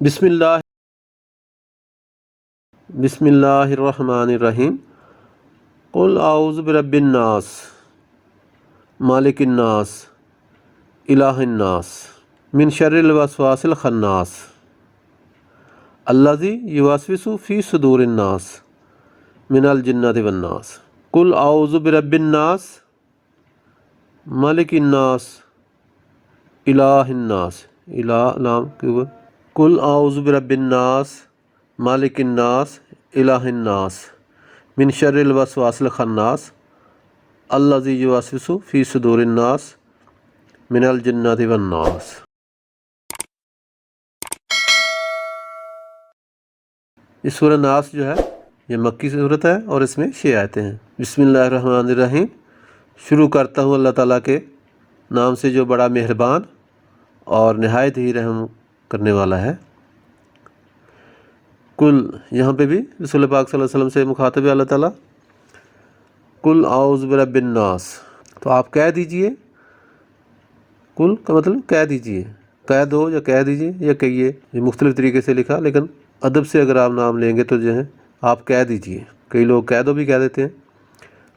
بسم اللہ الرحمن الرحیم۔ قل اعوذ برب الناس مالک الناس الہ الناس من شر الوسواس الخناس الذی یوسوس فی صدور الناس من الجنۃ والناس۔ قل اعوذ برب الناس مالک الناس الہ الناس، الہ نام کیوں؟ قل اعوذ برب الناس مالک الناس الہ الناس من شر الوسواس الخناس الذی یوسوس فی صدور الناس من الجنۃ والناس۔ یہ سورہ ناس جو ہے یہ مکی صورت ہے اور اس میں 6 آیتیں ہیں۔ بسم اللہ الرحمن الرحیم۔ شروع کرتا ہوں اللہ تعالیٰ کے نام سے جو بڑا مہربان اور نہایت ہی رحم کرنے والا ہے۔ کل، یہاں پہ بھی رسول پاک صلی اللہ علیہ وسلم سے مخاطب ہے اللہ تعالیٰ۔ کل اعوذ برب الناس، تو آپ کہہ دیجئے، کل کا مطلب کہہ دیجئے، کہہ دو یا کہہ دیجئے یا کہیے، یہ مختلف طریقے سے لکھا، لیکن ادب سے اگر آپ نام لیں گے تو جو ہے آپ کہہ دیجئے۔ کئی لوگ کہہ دو بھی کہہ دیتے ہیں،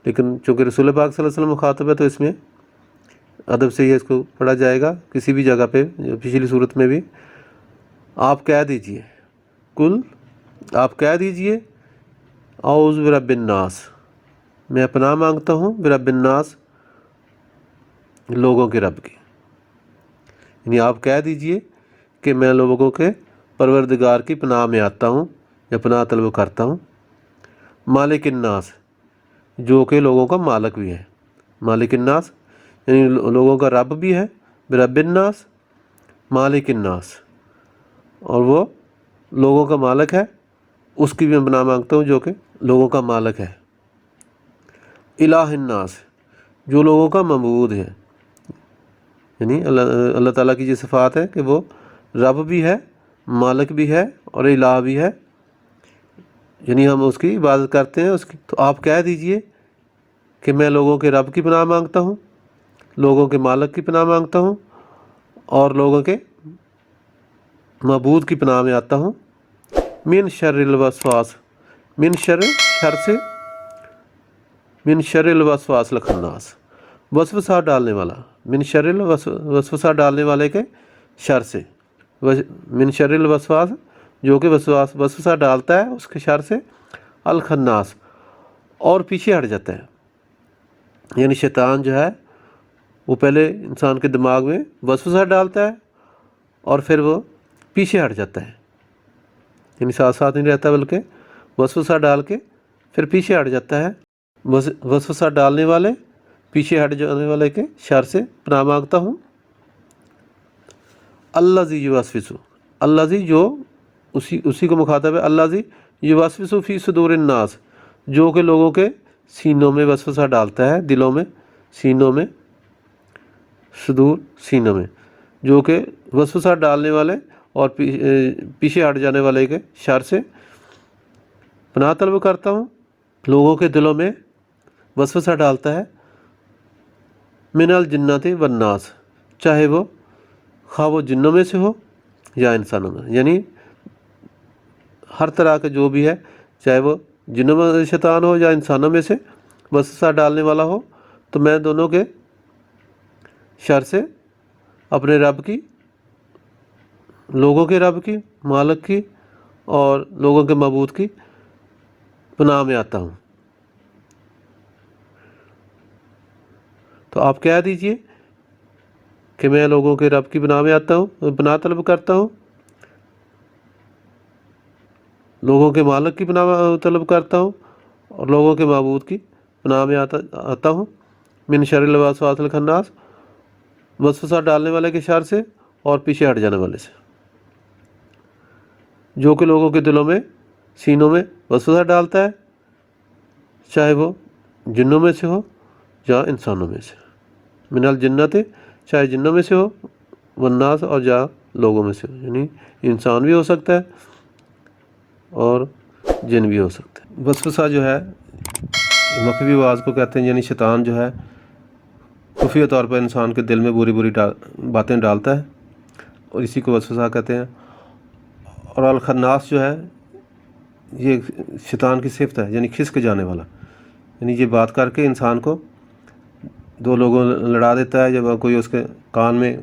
لیکن چونکہ رسول پاک صلی اللہ علیہ وسلم مخاطب ہے تو اس میں ادب سے ہی اس کو پڑھا جائے گا۔ کسی بھی جگہ پہ پچھلی صورت میں بھی آپ کہہ دیجئے، کل آپ کہہ دیجئے اعوذ برب الناس، میں پناہ مانگتا ہوں برب الناس، لوگوں کے رب کی، یعنی آپ کہہ دیجئے کہ میں لوگوں کے پروردگار کی پناہ میں آتا ہوں یا پناہ طلب کرتا ہوں۔ مالک الناس، جو کہ لوگوں کا مالک بھی ہے، مالک الناس یعنی لوگوں کا رب بھی ہے، برب الناس، مالک الناس، اور وہ لوگوں کا مالک ہے، اس کی بھی میں پناہ مانگتا ہوں جو کہ لوگوں کا مالک ہے۔ الہ الناس، جو لوگوں کا معبود ہے، یعنی اللہ تعالیٰ کی یہ صفات ہے کہ وہ رب بھی ہے، مالک بھی ہے اور الہ بھی ہے، یعنی ہم اس کی عبادت کرتے ہیں اس کی۔ تو آپ کہہ دیجئے کہ میں لوگوں کے رب کی پناہ مانگتا ہوں، لوگوں کے مالک کی پناہ مانگتا ہوں اور لوگوں کے معبود کی پناہ میں آتا ہوں۔ من شر الوسواس، من شر، شر سے، من شر الوسواس الخناس، وسوسہ ڈالنے والا، من شر وسوسہ ڈالنے والے کے شر سے، من شر الوسواس جو کہ وسوسہ ڈالتا ہے اس کے شر سے، الخناس اور پیچھے ہٹ جاتا ہے، یعنی شیطان جو ہے وہ پہلے انسان کے دماغ میں وسوسہ ڈالتا ہے اور پھر وہ پیچھے ہٹ جاتا ہے، یعنی ساتھ ساتھ نہیں رہتا بلکہ وسوسہ ڈال کے پھر پیچھے ہٹ جاتا ہے۔ وسوسہ ڈالنے والے، پیچھے ہٹ جانے والے کے شر سے پناہ مانگتا ہوں۔ الذی یوسوس، الذی جو اسی کو مخاطب ہے، الذی یوسوس فی صدور الناس، جو کہ لوگوں کے سینوں میں وسوسہ ڈالتا ہے، دلوں میں، سینوں میں، صدور سینوں میں، جو کہ وسوسہ ڈالنے والے اور پیچھے ہٹ جانے والے کے شر سے پناہ طلب کرتا ہوں۔ لوگوں کے دلوں میں وسوسہ ڈالتا ہے، من الجنۃ والناس، چاہے وہ خواہ وہ جنوں میں سے ہو یا انسانوں میں، یعنی ہر طرح کے جو بھی ہے، چاہے وہ جنوں میں شیطان ہو یا انسانوں میں سے وسوسہ ڈالنے والا ہو، تو میں دونوں کے شر سے اپنے رب کی، لوگوں کے رب کی، مالک کی اور لوگوں کے معبود کی پناہ میں آتا ہوں۔ تو آپ کہہ دیجئے کہ میں لوگوں کے رب کی پناہ میں آتا ہوں، پناہ طلب کرتا ہوں، لوگوں کے مالک کی پناہ طلب کرتا ہوں اور لوگوں کے معبود کی پناہ میں آتا ہوں۔ من شر الوسواس الخناس، وسوسہ ڈالنے والے کے شر سے اور پیچھے ہٹ جانے والے سے، جو کہ لوگوں کے دلوں میں، سینوں میں وسوسہ ڈالتا ہے، چاہے وہ جنوں میں سے ہو یا انسانوں میں سے، من الجنت، چاہے جنوں میں سے ہو، والناس اور یا لوگوں میں سے ہو، یعنی انسان بھی ہو سکتا ہے اور جن بھی ہو سکتے ہیں۔ وسوسہ جو ہے مخفی آواز کو کہتے ہیں، یعنی شیطان جو ہے خفیہ طور پر انسان کے دل میں بری باتیں ڈالتا ہے اور اسی کو وسوسہ کہتے ہیں۔ اور الخناس جو ہے یہ شیطان کی صفت ہے، یعنی کھسک جانے والا، یعنی یہ بات کر کے انسان کو دو لوگوں لڑا دیتا ہے، جب کوئی اس کے کان میں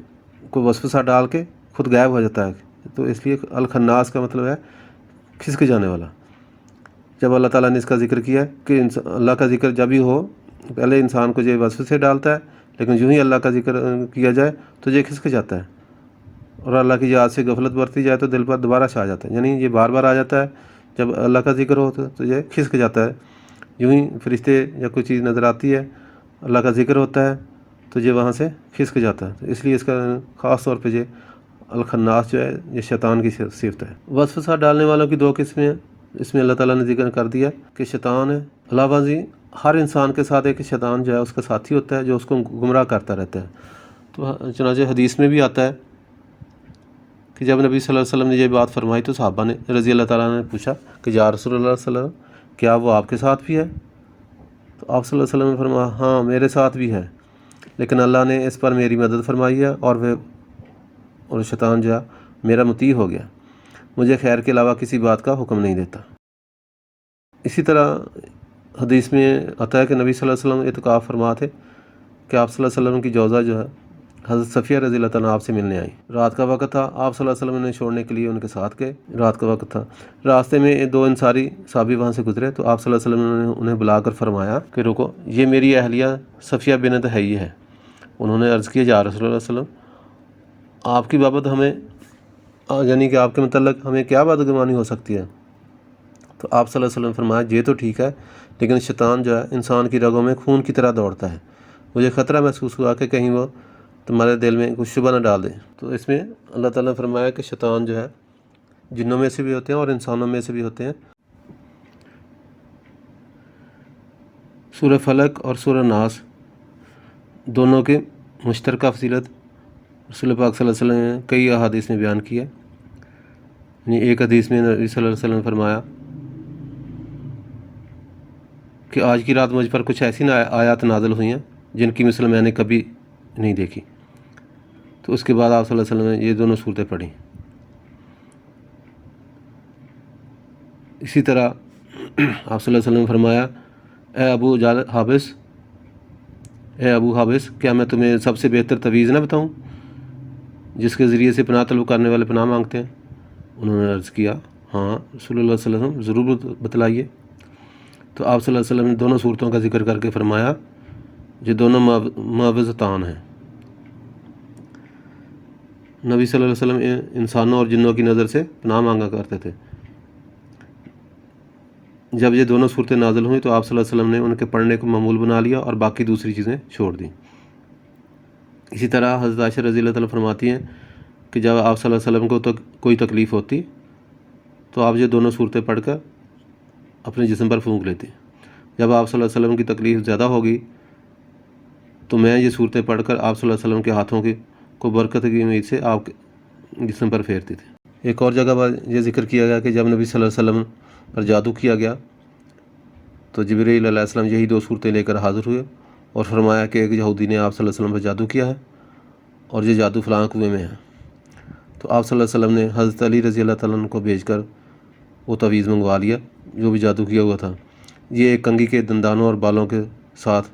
کوئی وسوسہ ڈال کے خود غائب ہو جاتا ہے. تو اس لیے الخناس کا مطلب ہے کھسک جانے والا. جب اللہ تعالیٰ نے اس کا ذکر کیا ہے کہ اللہ کا ذکر جب ہی ہو، پہلے انسان کو یہ وسوسے ڈالتا ہے، لیکن جو ہی اللہ کا ذکر کیا جائے تو یہ کھسک جاتا ہے، اور اللہ کی یاد سے غفلت برتی جائے تو دل پر دوبارہ چھا جاتا ہے. یعنی یہ بار بار آ جاتا ہے. جب اللہ کا ذکر ہو تو یہ کھسک جاتا ہے. یوں ہی فرشتے یا کوئی چیز نظر آتی ہے، اللہ کا ذکر ہوتا ہے تو یہ وہاں سے کھسک جاتا ہے. تو اس لیے اس کا خاص طور پہ یہ الخناس جو ہے یہ شیطان کی صفت ہے. وسوسہ ڈالنے والوں کی دو قسمیں ہیں. اس میں اللہ تعالیٰ نے ذکر کر دیا کہ شیطان ہے. علاوہ ہر انسان کے ساتھ ایک شیطان جو ہے اس کا ساتھی ہوتا ہے جو اس کو گمراہ کرتا رہتا ہے. تو چنانچہ حدیث میں بھی آتا ہے کہ جب نبی صلی اللہ علیہ وسلم نے یہ بات فرمائی تو صحابہ نے رضی اللہ تعالیٰ نے پوچھا کہ یا رسول اللہ صلی اللہ علیہ وسلم کیا وہ آپ کے ساتھ بھی ہے؟ تو آپ صلی اللہ علیہ وسلم نے فرمایا ہاں میرے ساتھ بھی ہے، لیکن اللہ نے اس پر میری مدد فرمائی ہے اور شیطان جو ہے میرا مطیع ہو گیا، مجھے خیر کے علاوہ کسی بات کا حکم نہیں دیتا. اسی طرح حدیث میں آتا ہے کہ نبی صلی اللہ علیہ وسلم اعتکاف فرما تھے کہ آپ صلی اللہ علیہ وسلم کی جوزہ جو ہے حضرت صفیہ رضی اللہ تعالیٰ آپ سے ملنے آئی. رات کا وقت تھا. آپ صلی اللہ علیہ وسلم نے چھوڑنے کے لیے ان کے ساتھ گئے. رات کا وقت تھا. راستے میں دو انصاری صحابی وہاں سے گزرے تو آپ صلی اللہ علیہ وسلم نے انہیں بلا کر فرمایا کہ رکو، یہ میری اہلیہ صفیہ بنت حیی ہے. انہوں نے عرض کیا یا رسول اللہ صلی اللہ علیہ وسلم آپ کی بابت ہمیں یعنی کہ آپ کے متعلق ہمیں کیا بدگمانی ہو سکتی ہے؟ تو آپ صلی اللہ علیہ وسلم نے فرمایا یہ تو ٹھیک ہے، لیکن شیطان جو ہے انسان کی رگوں میں خون کی طرح دوڑتا ہے. مجھے خطرہ محسوس ہوا کہ کہیں وہ تمہارے دل میں کچھ شبہ نہ ڈال دے. تو اس میں اللہ تعالیٰ نے فرمایا کہ شیطان جو ہے جنوں میں سے بھی ہوتے ہیں اور انسانوں میں سے بھی ہوتے ہیں. سورہ فلق اور سورہ ناس دونوں کے مشترکہ فضیلت رسول پاک صلی اللہ علیہ وسلم نے کئی احادیث میں بیان کی ہے. یعنی ایک حدیث میں نبی صلی اللہ علیہ وسلم نے فرمایا کہ آج کی رات مجھ پر کچھ ایسی آیات نازل ہوئی ہیں جن کی مثل میں نے کبھی نہیں دیکھی. تو اس کے بعد آپ صلی اللہ علیہ وسلم نے یہ دونوں صورتیں پڑھیں. اسی طرح آپ صلی اللہ علیہ وسلم نے فرمایا اے ابو حابس کیا میں تمہیں سب سے بہتر تویز نہ بتاؤں جس کے ذریعے سے پناہ طلب کرنے والے پناہ مانگتے ہیں؟ انہوں نے عرض کیا ہاں رسول اللہ صلی اللہ علیہ وسلم ضرور بتلائیے. تو آپ صلی اللہ علیہ وسلم نے دونوں صورتوں کا ذکر کر کے فرمایا یہ دونوں معوذتان ہیں. نبی صلی اللہ علیہ وسلم انسانوں اور جنوں کی نظر سے پناہ مانگا کرتے تھے. جب یہ دونوں صورتیں نازل ہوئیں تو آپ صلی اللہ علیہ وسلم نے ان کے پڑھنے کو معمول بنا لیا اور باقی دوسری چیزیں چھوڑ دیں. اسی طرح حضرت عائشہ رضی اللہ تعالیٰ فرماتی ہیں کہ جب آپ صلی اللہ علیہ وسلم کو کوئی تکلیف ہوتی تو آپ یہ دونوں صورتیں پڑھ کر اپنے جسم پر پھونک لیتے. جب آپ صلی اللہ علیہ وسلم کی تکلیف زیادہ ہوگی تو میں یہ صورتیں پڑھ کر آپ صلی اللہ علیہ وسلم کے ہاتھوں کو برکت کی امید سے آپ کے جسم پر پھیرتے تھے. ایک اور جگہ پر یہ ذکر کیا گیا کہ جب نبی صلی اللہ علیہ وسلم پر جادو کیا گیا تو جبرائیل علیہ السلام یہی دو صورتیں لے کر حاضر ہوئے اور فرمایا کہ ایک یہودی نے آپ صلی اللہ علیہ وسلم پر جادو کیا ہے اور یہ جادو فلاں کنویں میں ہے. تو آپ صلی اللہ علیہ وسلم نے حضرت علی رضی اللہ تعالیٰ عنہ کو بھیج کر وہ تعویذ منگوا لیا جو بھی جادو کیا ہوا تھا. یہ ایک کنگھی کے دندانوں اور بالوں کے ساتھ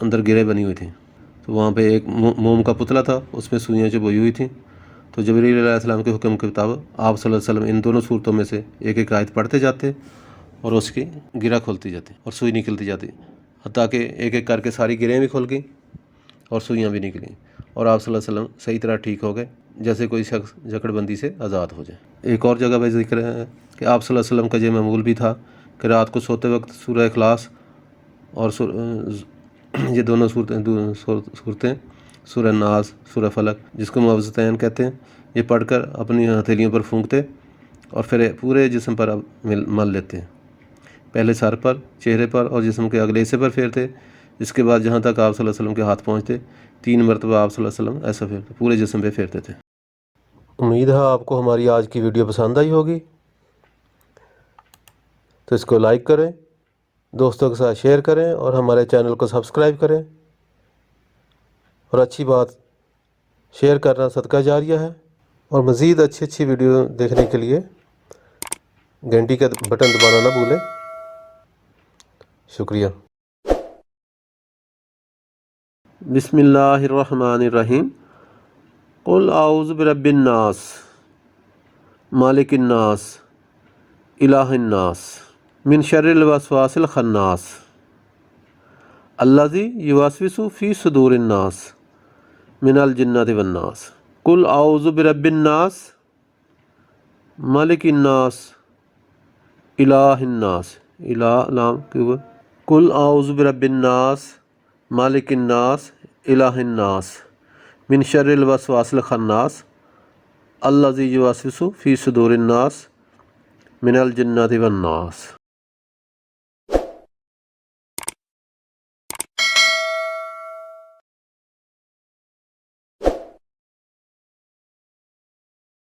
اندر گرے بنی ہوئی تھیں. تو وہاں پہ ایک موم کا پتلا تھا، اس میں سوئیاں چبھوئی ہوئی تھیں. تو جبرائیل علیہ السلام کے حکم کے مطابق آپ صلی اللہ علیہ وسلم ان دونوں صورتوں میں سے ایک ایک آیت پڑھتے جاتے اور اس کی گرہ کھلتی جاتی اور سوئی نکلتی جاتی، حتیٰ کہ ایک ایک کر کے ساری گرہیں بھی کھل گئیں اور سوئیاں بھی نکلیں اور آپ صلی اللہ علیہ وسلم صحیح طرح ٹھیک ہو گئے جیسے کوئی شخص جکڑ بندی سے آزاد ہو جائے. ایک اور جگہ پہ ذکر ہے کہ آپ صلی اللہ علیہ وسلم کا یہ معمول بھی تھا کہ رات کو سوتے وقت سورہ اخلاص اور یہ دونوں صورتیں سورہ ناس سورہ فلق جس کو معوذتین کہتے ہیں یہ پڑھ کر اپنی ہتھیلیوں پر پھونکتے اور پھر پورے جسم پر مل لیتے. پہلے سر پر، چہرے پر اور جسم کے اگلے حصے پر پھیرتے. اس کے بعد جہاں تک آپ صلی اللہ علیہ وسلم کے ہاتھ پہنچتے 3 مرتبہ آپ صلی اللہ علیہ وسلم ایسا پھیرتے پورے جسم پہ پھیرتے تھے. امید ہے آپ کو ہماری آج کی ویڈیو پسند آئی ہوگی، تو اس کو لائک کریں، دوستوں کے ساتھ شیئر کریں اور ہمارے چینل کو سبسکرائب کریں. اور اچھی بات شیئر کرنا صدقہ جاریہ ہے. اور مزید اچھی اچھی ویڈیو دیکھنے کے لیے گھنٹی کا بٹن دبانا نہ بھولیں. شکریہ. بسم اللہ الرحمن الرحیم. قل اعوذ برب الناس مالک الناس الہ الناس من شر الوسواس الخناس الذی یوسوس فی صدور الناس من الجنۃ والناس. قل اعوذ برب الناس مالک الناس الہ الناس. الہ نام کیوں؟ قل اعوذ برب الناس مالک الناس الہ الناس من شر الوسواس الخناس الذی یوسوس فی صدور الناس من الجنۃ والناس.